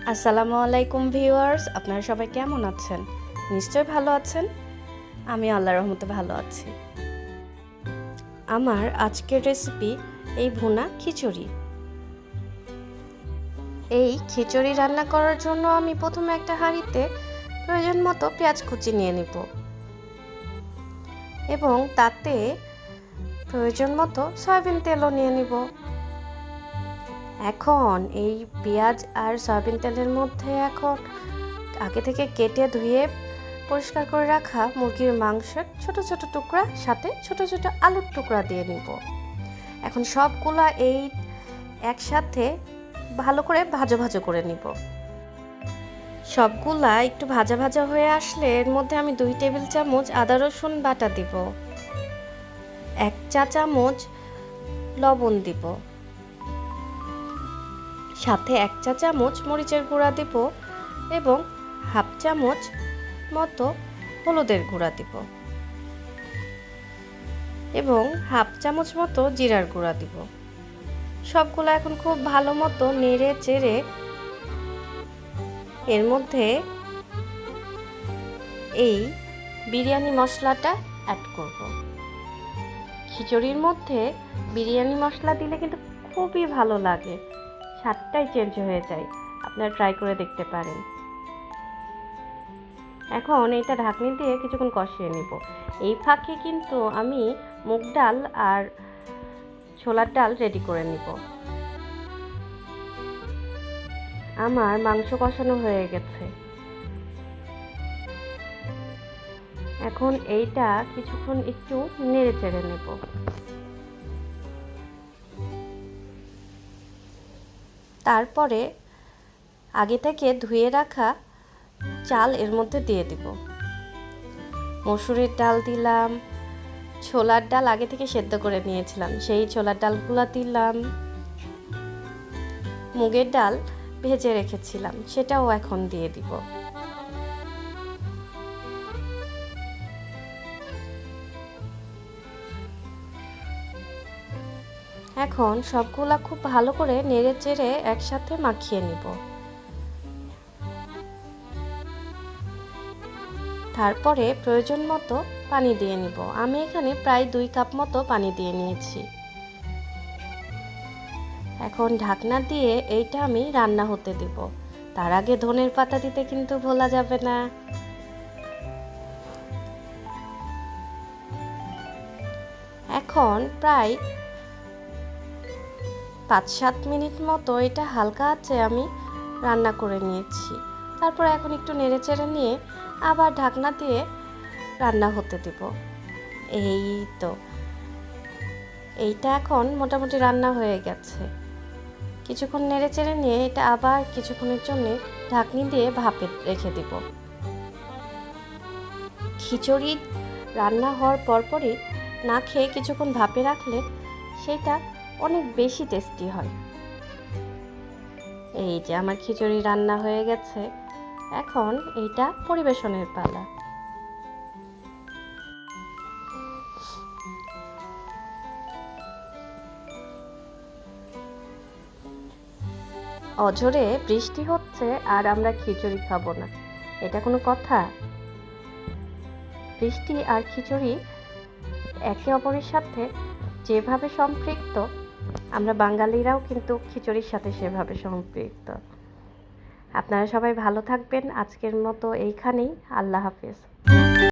আসসালামু আলাইকুম ভিউয়ার্স, আপনারা সবাই কেমন আছেন? নিশ্চয়ই ভালো আছেন। আমি আল্লাহর রহমতে ভালো আছি। আমার আজকের রেসিপি এই ভুনা খিচুড়ি। এই খিচুড়ি রান্না করার জন্য আমি প্রথমে একটা হাঁড়িতে প্রয়োজন মতো পেঁয়াজ কুচি নিয়ে নিব এবং তাতে প্রয়োজন মতো সয়াবিন তেলও নিয়ে নিব। এখন এই পেঁয়াজ আর সয়াবিন তেলের মধ্যে এখন আগে থেকে কেটে ধুয়ে পরিষ্কার করে রাখা মুরগির মাংসের ছোট ছোট টুকরা সাথে ছোট ছোট আলুর টুকরা দিয়ে নিব। এখন সবগুলা এই একসাথে ভালো করে ভাজা ভাজা করে নিব। সবগুলা একটু ভাজা ভাজা হয়ে আসলে এর মধ্যে আমি 2 টেবিল চামচ আদা রসুন বাটা দিব, 1 চা চামচ লবণ দিব, সাথে 1 চা চামচ মরিচের গুঁড়া দিব এবং হাফ চামচ মতো হলুদের গুঁড়া দিব এবং হাফ চামচ মতো জিরার গুঁড়া দিব। সবগুলো এখন খুব ভালো মতো নেড়ে চেড়ে এর মধ্যে এই বিরিয়ানি মশলাটা অ্যাড করব। খিচুড়ির মধ্যে বিরিয়ানি মশলা দিলে কিন্তু খুবই ভালো লাগে, স্বাদটাই চেঞ্জ হয়ে যায়। আপনারা ট্রাই করে দেখতে পারেন। এখন এটা ঢাকনি দিয়ে কিছুক্ষণ কষিয়ে নিব। এই ফাঁকে কিন্তু আমি মুগ ডাল আর ছোলার ডাল রেডি করে নিব। আমার মাংস কষানো হয়ে গেছে। এখন এইটা কিছুক্ষণ একটু নেড়ে চেড়ে নেব। তারপরে আগে থেকে ধুয়ে রাখা চাল এর মধ্যে দিয়ে দিব। মসুরের ডাল দিলাম, ছোলার ডাল আগে থেকে সেদ্ধ করে নিয়েছিলাম সেই ছোলার ডালগুলো দিলাম, মুগের ডাল ভেজে রেখেছিলাম সেটাও এখন দিয়ে দিব। এখন সবগুলা খুব ভালো করে নেড়ে চেড়ে একসাথে মাখিয়ে নিব। তারপরে প্রয়োজন মতো পানি দিয়ে নিব। আমি এখানে প্রায় 2 কাপ মতো পানি দিয়ে নিয়েছি। এখন ঢাকনা দিয়ে এইটা আমি রান্না হতে দিব। তার আগে ধনের পাতা দিতে কিন্তু ভোলা যাবে না। এখন প্রায় 5-7 মিনিট মতো এটা হালকা আঁচে আমি রান্না করে নিয়েছি। তারপর এখন একটু নেড়েচেড়ে নিয়ে আবার ঢাকনা দিয়ে রান্না হতে দেব। এই তো এইটা এখন মোটামুটি রান্না হয়ে গেছে। কিছুক্ষণ নেড়েচেড়ে নিয়ে এটা আবার কিছুক্ষণের জন্য ঢাকনি দিয়ে ভাপে রেখে দেব। খিচুড়ি রান্না হওয়ার পরপরই না খেয়ে কিছুক্ষণ ভাপে রাখলে সেটা অনেক বেশি টেস্টি হয়। এই যে আমার খিচুড়ি রান্না হয়ে গেছে, এখন এইটা পরিবেশনের পালা। অঝোরে বৃষ্টি হচ্ছে আর আমরা খিচুড়ি খাবো না, এটা কোনো কথা? বৃষ্টি আর খিচুড়ি একে অপরের সাথে যেভাবে সম্পৃক্ত, আমরা বাঙালিরাও কিন্তু খিচুড়ির সাথে সেভাবে সম্পৃক্ত। আপনারা সবাই ভালো থাকবেন। আজকের মতো এইখানেই। আল্লাহ হাফেজ।